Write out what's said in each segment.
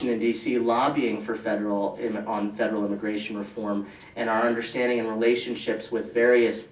Washington, D.C. lobbying for federal immigration reform, and our understanding and relationships with various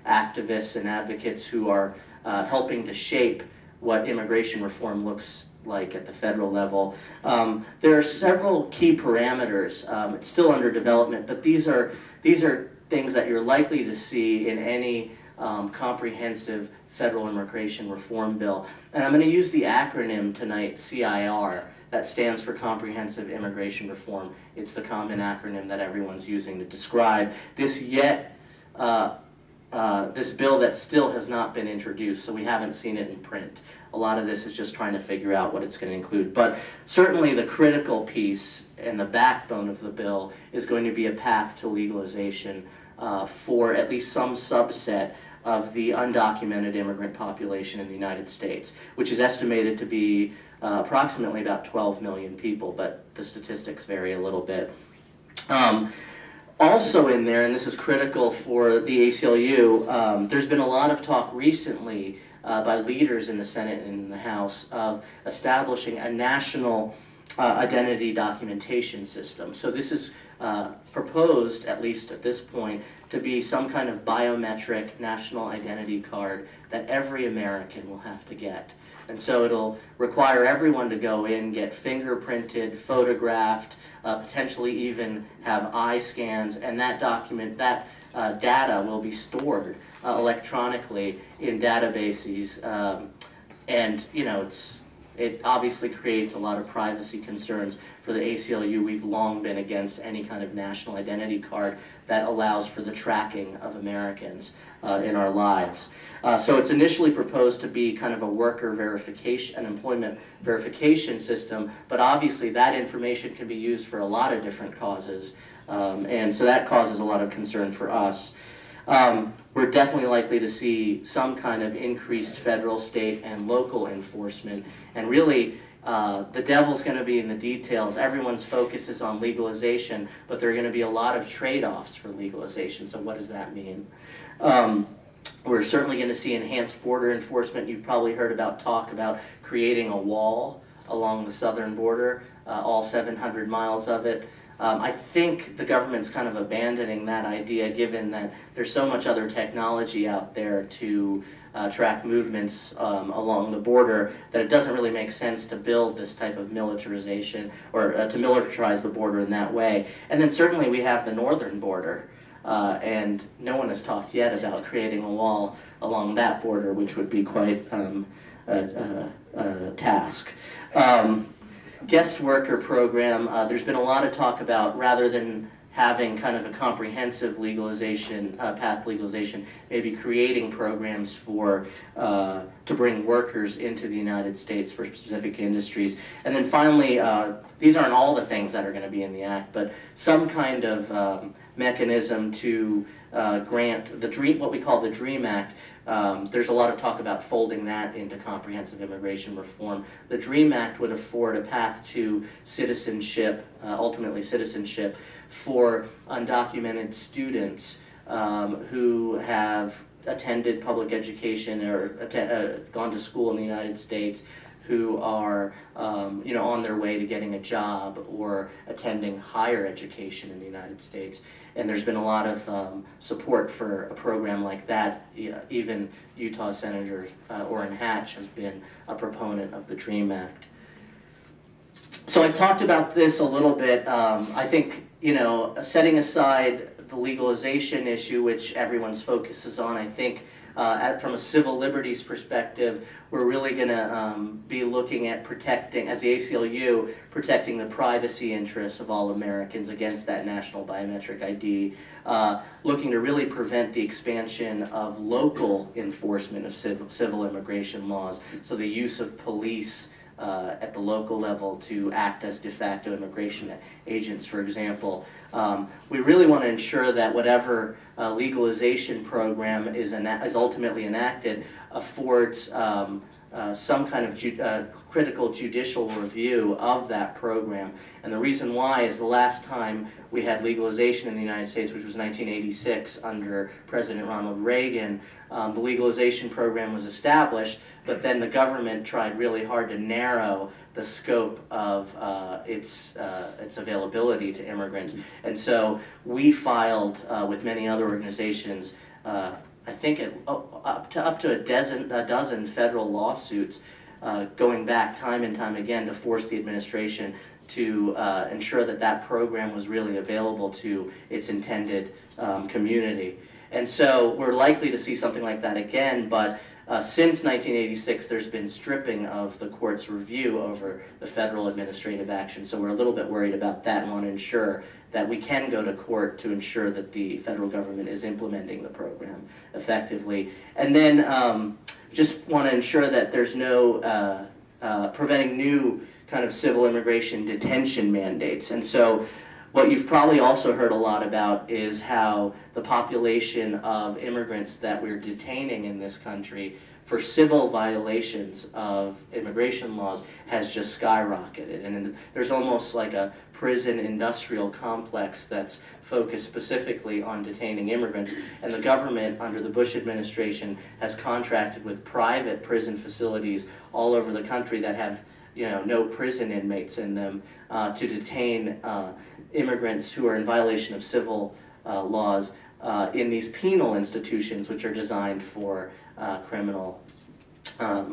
activists and advocates who are helping to shape what immigration reform looks like at the federal level. There are several key parameters. It's still under development, but these are things that you're likely to see in any comprehensive federal immigration reform bill. And I'm going to use the acronym tonight, CIR, that stands for Comprehensive Immigration Reform. It's the common acronym that everyone's using to describe this this bill that still has not been introduced, so we haven't seen it in print. A lot of this is just trying to figure out what it's going to include. But certainly the critical piece and the backbone of the bill is going to be a path to legalization for at least some subset of the undocumented immigrant population in the United States, which is estimated to be approximately about 12 million people, but the statistics vary a little bit. Also in there, and this is critical for the ACLU, there's been a lot of talk recently by leaders in the Senate and in the House of establishing a national identity documentation system. So this is proposed, at least at this point, to be some kind of biometric national identity card that every American will have to get. And so it'll require everyone to go in, get fingerprinted, photographed, potentially even have eye scans, and that data will be stored electronically in databases. And you know, it obviously creates a lot of privacy concerns for the ACLU. We've long been against any kind of national identity card that allows for the tracking of Americans in our lives. So it's initially proposed to be kind of a worker verification, an employment verification system, but obviously that information can be used for a lot of different causes, and so that causes a lot of concern for us. We're definitely likely to see some kind of increased federal, state, and local enforcement, and really the devil's going to be in the details. Everyone's focus is on legalization, but there are going to be a lot of trade-offs for legalization, so what does that mean? We're certainly going to see enhanced border enforcement. You've probably heard talk about creating a wall along the southern border, all 700 miles of it. I think the government's kind of abandoning that idea, given that there's so much other technology out there to track movements along the border, that it doesn't really make sense to build this type of militarization or to militarize the border in that way. And then certainly we have the northern border, and no one has talked yet about creating a wall along that border, which would be quite a task. Guest worker program, there's been a lot of talk about, rather than having kind of a comprehensive legalization, path legalization, maybe creating programs for, to bring workers into the United States for specific industries. And then finally, these aren't all the things that are going to be in the Act, but some kind of mechanism to grant what we call the DREAM Act. There's a lot of talk about folding that into comprehensive immigration reform. The DREAM Act would afford a path to citizenship, ultimately citizenship, for undocumented students who have attended public education or gone to school in the United States, who are on their way to getting a job or attending higher education in the United States. And there's been a lot of support for a program like that. Even Utah Senator Orrin Hatch has been a proponent of the DREAM Act. So I've talked about this a little bit. I think, setting aside the legalization issue, which everyone's focus is on, I think from a civil liberties perspective, we're really going to be looking at protecting, as the ACLU, protecting the privacy interests of all Americans against that national biometric ID, looking to really prevent the expansion of local enforcement of civil immigration laws, so the use of police at the local level to act as de facto immigration agents, for example. We really want to ensure that whatever legalization program is ultimately enacted affords some kind of critical judicial review of that program. And the reason why is the last time we had legalization in the United States, which was 1986 under President Ronald Reagan, the legalization program was established, but then the government tried really hard to narrow the scope of its availability to immigrants. And so we filed with many other organizations, I think up to a dozen federal lawsuits going back time and time again to force the administration to ensure that that program was really available to its intended community. And so we're likely to see something like that again, but since 1986, there's been stripping of the court's review over the federal administrative action. So we're a little bit worried about that and want to ensure that we can go to court to ensure that the federal government is implementing the program effectively. And then just want to ensure that there's no preventing new kind of civil immigration detention mandates. And so what you've probably also heard a lot about is how the population of immigrants that we're detaining in this country for civil violations of immigration laws has just skyrocketed. And there's almost like a prison industrial complex that's focused specifically on detaining immigrants. And the government, under the Bush administration, has contracted with private prison facilities all over the country that have no prison inmates in them to detain immigrants who are in violation of civil laws in these penal institutions, which are designed for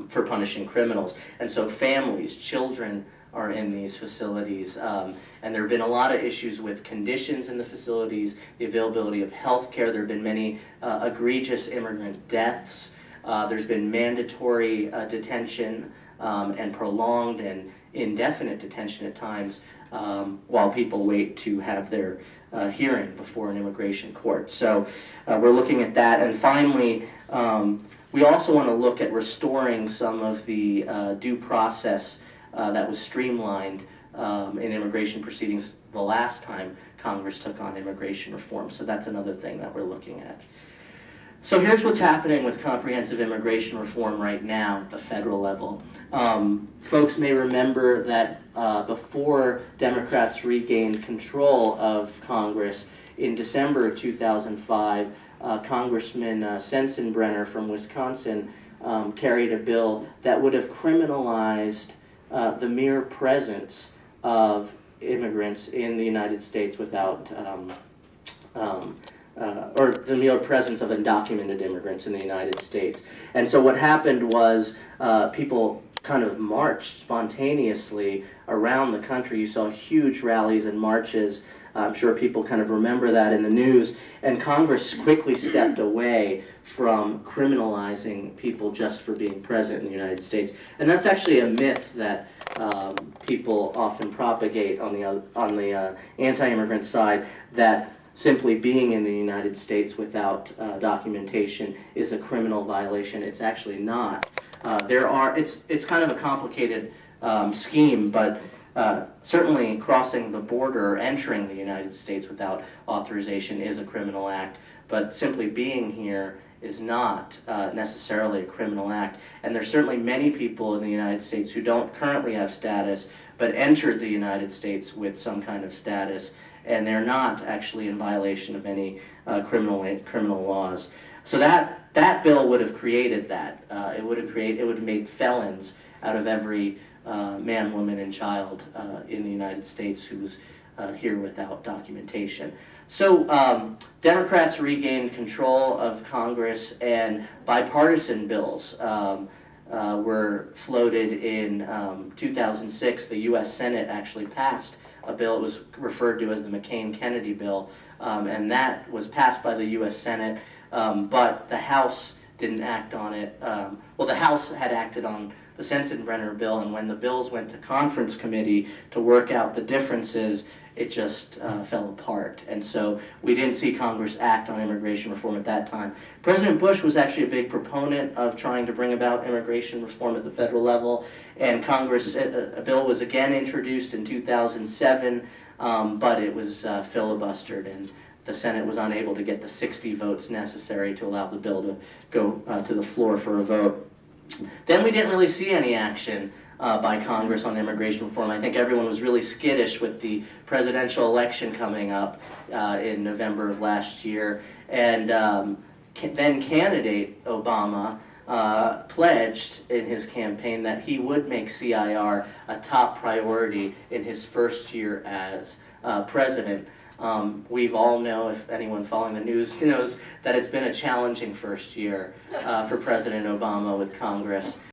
for punishing criminals. And so families, children are in these facilities, and there have been a lot of issues with conditions in the facilities, the availability of health care. There have been many egregious immigrant deaths. There's been mandatory detention and prolonged and indefinite detention at times while people wait to have their hearing before an immigration court. So we're looking at that. And finally, we also want to look at restoring some of the due process that was streamlined in immigration proceedings the last time Congress took on immigration reform. So that's another thing that we're looking at. So here's what's happening with comprehensive immigration reform right now at the federal level. Folks may remember that before Democrats regained control of Congress in December of 2005, Congressman Sensenbrenner from Wisconsin carried a bill that would have criminalized the mere presence of immigrants in the United States without or the mere presence of undocumented immigrants in the United States. And so what happened was people kind of marched spontaneously around the country. You saw huge rallies and marches. I'm sure people kind of remember that in the news. And Congress quickly stepped away from criminalizing people just for being present in the United States. And that's actually a myth that people often propagate on the anti-immigrant side, that simply being in the United States without documentation is a criminal violation. It's actually not. It's kind of a complicated scheme, but certainly crossing the border or entering the United States without authorization is a criminal act, but simply being here is not necessarily a criminal act. And there's certainly many people in the United States who don't currently have status, but entered the United States with some kind of status, and they're not actually in violation of any criminal laws. So that bill would have created that. It would have made felons out of every man, woman, and child in the United States who's here without documentation. So Democrats regained control of Congress, and bipartisan bills were floated in 2006. The U.S. Senate actually passed a bill. It was referred to as the McCain-Kennedy bill, and that was passed by the U.S. Senate, but the House didn't act on it. Well, the House had acted on the Sensenbrenner bill, and when the bills went to conference committee to work out the differences, it just fell apart. And so we didn't see Congress act on immigration reform at that time. President Bush was actually a big proponent of trying to bring about immigration reform at the federal level, and Congress, a bill was again introduced in 2007, but it was filibustered, and the Senate was unable to get the 60 votes necessary to allow the bill to go to the floor for a vote. Then we didn't really see any action by Congress on immigration reform. I think everyone was really skittish with the presidential election coming up in November of last year, and then candidate Obama pledged in his campaign that he would make CIR a top priority in his first year as president. We've all know, if anyone following the news knows, that it's been a challenging first year for President Obama with Congress.